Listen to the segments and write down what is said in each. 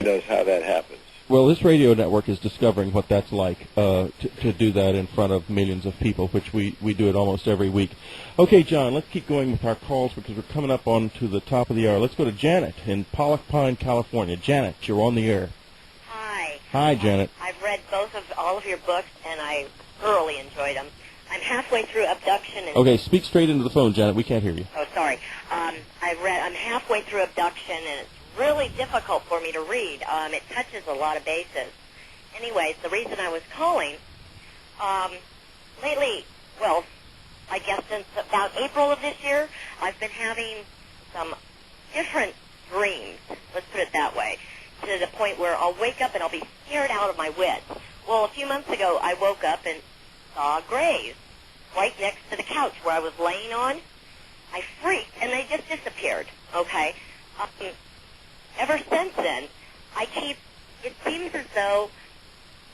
knows how that happens. Well, this radio network is discovering what that's like to do that in front of millions of people, which we do it almost every week. Okay, John, let's keep going with our calls because we're coming up on to the top of the hour. Let's go to Janet in Pollock Pine, California. Janet, you're on the air. Hi. Hi, Janet. I've read all of your books, and I thoroughly enjoyed them. I'm halfway through Abduction. Okay, speak straight into the phone, Janet. We can't hear you. Oh, sorry. I'm halfway through Abduction, and it's really difficult for me to read. It touches a lot of bases. Anyways, the reason I was calling, lately, well, I guess since about April of this year, I've been having some different dreams, let's put it that way, to the point where I'll wake up and I'll be scared out of my wits. Well, a few months ago, I woke up and saw grays right next to the couch where I was laying on. I freaked, and they just disappeared, okay? Ever since then, it seems as though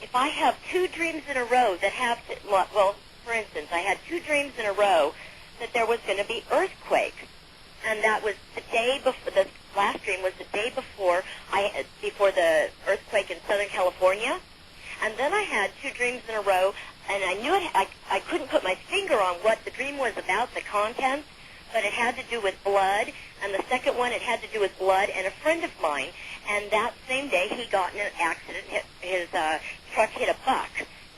if I have two dreams in a row that have, well, for instance, I had two dreams in a row that there was going to be earthquakes, and that was the day before, the last dream was the day before the earthquake in Southern California, and then I had two dreams in a row, and I knew I couldn't put my finger on what the dream was about, the contents, but it had to do with blood, and the second one, it had to do with blood, and a friend of mine, and that same day he got in an accident, his truck hit a buck,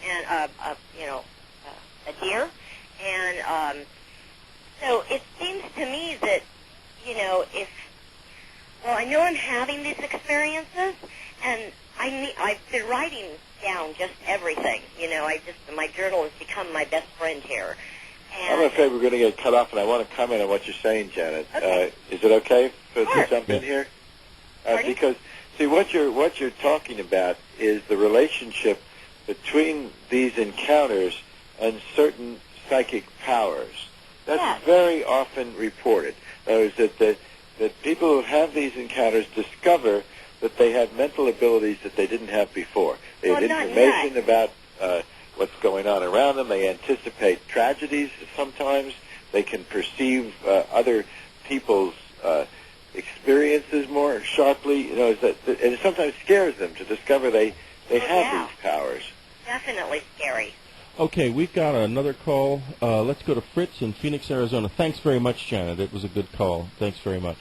and, a deer, and so it seems to me that, I know I'm having these experiences, and I've been writing down just everything, my journal has become my best friend here. I'm afraid we're going to get cut off, and I want to comment on what you're saying, Janet. Okay. Is it okay to Sure. jump in here? Because, see, what you're talking about is the relationship between these encounters and certain psychic powers. That's very often reported. That people who have these encounters discover that they have mental abilities that they didn't have before. They have information about what's going on around them. They anticipate tragedies sometimes. They can perceive other people's experiences more sharply. And it sometimes scares them to discover they have these powers. Definitely scary. Okay, we've got another call. Let's go to Fritz in Phoenix, Arizona. Thanks very much, Janet. It was a good call. Thanks very much.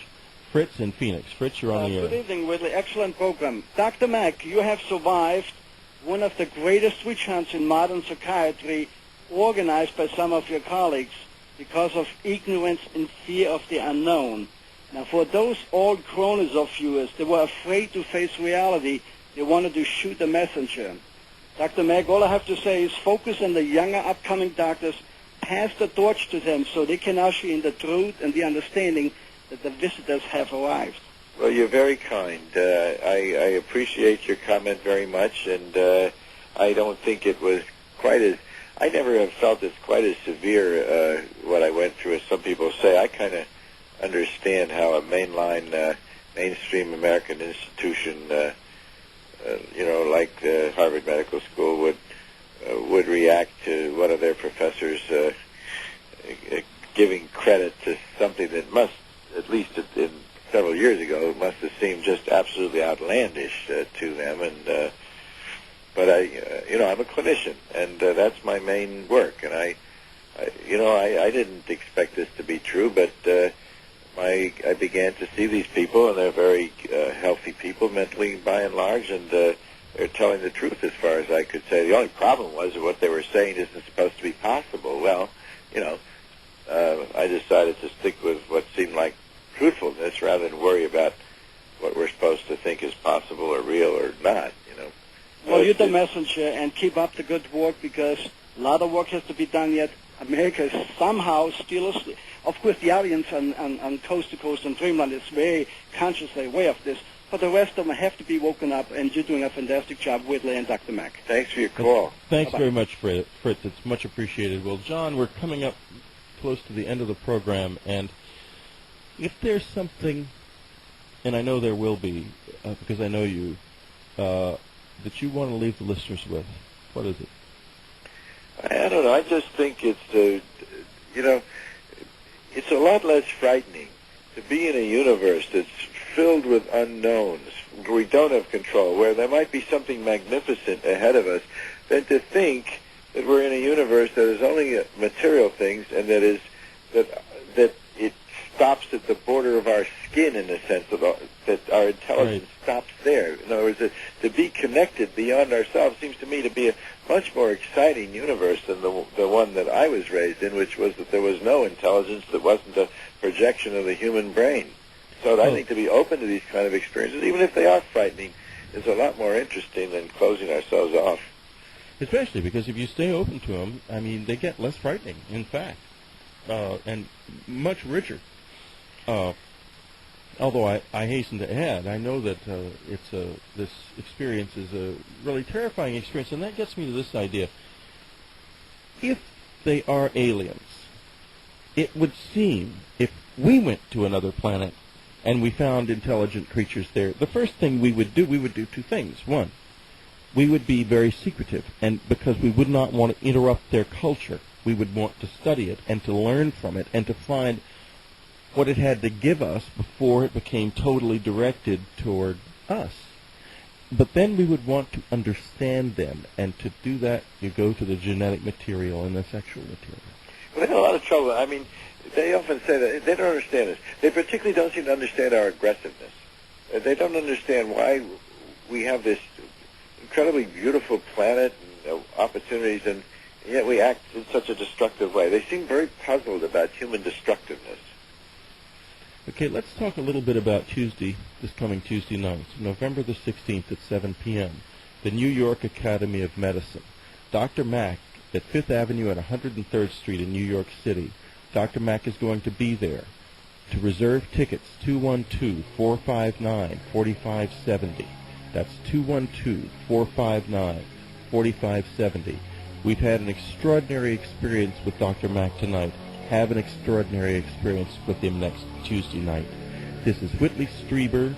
Fritz in Phoenix. Fritz, you're on the air. Good evening, Whitley. Excellent program. Dr. Mack, you have survived one of the greatest witch hunts in modern psychiatry, organized by some of your colleagues because of ignorance and fear of the unknown. Now, for those old cronies of yours, they were afraid to face reality. They wanted to shoot the messenger. Dr. Mack, all I have to say is focus on the younger upcoming doctors, pass the torch to them so they can usher in the truth and the understanding that the visitors have arrived. Well, you're very kind. I appreciate your comment very much, and I don't think it was quite as... I never have felt it's quite as severe, what I went through, as some people say. I kind of understand how a mainstream American institution, like Harvard Medical School, would react to one of their professors giving credit to something that must, at least in several years ago, it must have seemed just absolutely outlandish to them. And but I'm a clinician, and that's my main work. And I didn't expect this to be true, but I began to see these people, and they're very healthy people mentally, by and large, and they're telling the truth as far as I could say. The only problem was that what they were saying isn't supposed to be possible. Well, I decided to stick with what seemed like truthfulness rather than worry about what we're supposed to think is possible or real or not, Well, you're the messenger, and keep up the good work, because a lot of work has to be done yet. America is somehow still asleep. Of course, the audience on Coast to Coast and Dreamland is very consciously aware of this, but the rest of them have to be woken up, and you're doing a fantastic job, Whitley and Dr. Mack. Thanks for your call. Thanks very much, Fritz. It's much appreciated. Well, John, we're coming up close to the end of the program, and if there's something, and I know there will be, because I know you, that you want to leave the listeners with, what is it? I don't know. I just think it's, it's a lot less frightening to be in a universe that's filled with unknowns, we don't have control, where there might be something magnificent ahead of us, than to think that we're in a universe that is only material things, and that it stops at the border of our skin, in a sense, that our intelligence stops there. In other words, to be connected beyond ourselves seems to me to be a much more exciting universe than the one that I was raised in, which was that there was no intelligence that wasn't a projection of the human brain. So I think to be open to these kind of experiences, even if they are frightening, is a lot more interesting than closing ourselves off. Especially because if you stay open to them, I mean, they get less frightening, in fact, and much richer. Although I hasten to add, I know that this experience is a really terrifying experience, and that gets me to this idea. If they are aliens, it would seem if we went to another planet and we found intelligent creatures there, the first thing we would do two things. One, we would be very secretive, and because we would not want to interrupt their culture, we would want to study it and to learn from it and to find what it had to give us before it became totally directed toward us. But then we would want to understand them, and to do that, you go to the genetic material and the sexual material. Well, they have a lot of trouble. I mean, they often say that they don't understand us. They particularly don't seem to understand our aggressiveness. They don't understand why we have this incredibly beautiful planet and opportunities, and yet we act in such a destructive way. They seem very puzzled about human destructiveness. Okay, let's talk a little bit about this coming Tuesday night, November the 16th at 7 p.m., the New York Academy of Medicine. Dr. Mack at 5th Avenue and 103rd Street in New York City. Dr. Mack is going to be there. To reserve tickets, 212-459-4570. That's 212-459-4570. We've had an extraordinary experience with Dr. Mack tonight. Have an extraordinary experience with him next Tuesday night. This is Whitley Strieber.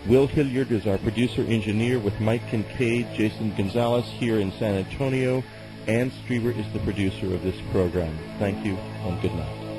Will Hilliard is our producer-engineer with Mike Kincaid, Jason Gonzalez here in San Antonio. Ann Strieber is the producer of this program. Thank you and good night.